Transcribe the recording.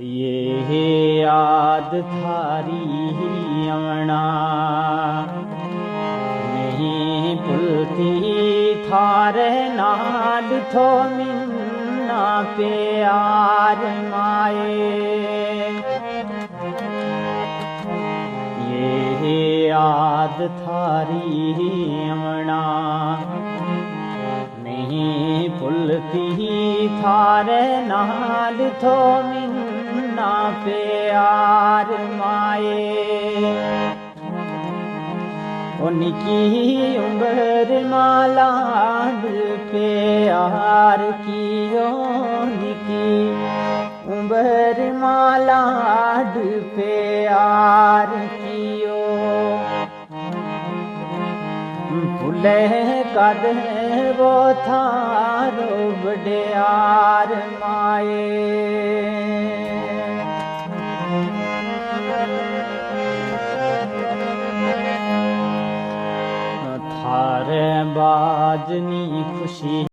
ये याद थारी अवणा नहीं भुलती थारे नाल थो मिन्ना प्यार माए। ये याद थारी अवणा नहीं भुलती थारे नाल थो मिन्ना प्यार माए। उनकी उम्र मालाड प्यार कियो, उनकी उम्र मालाड प्यार कियो। भूले कद वो थारो बड़यार माए। थारे बाजनी खुशी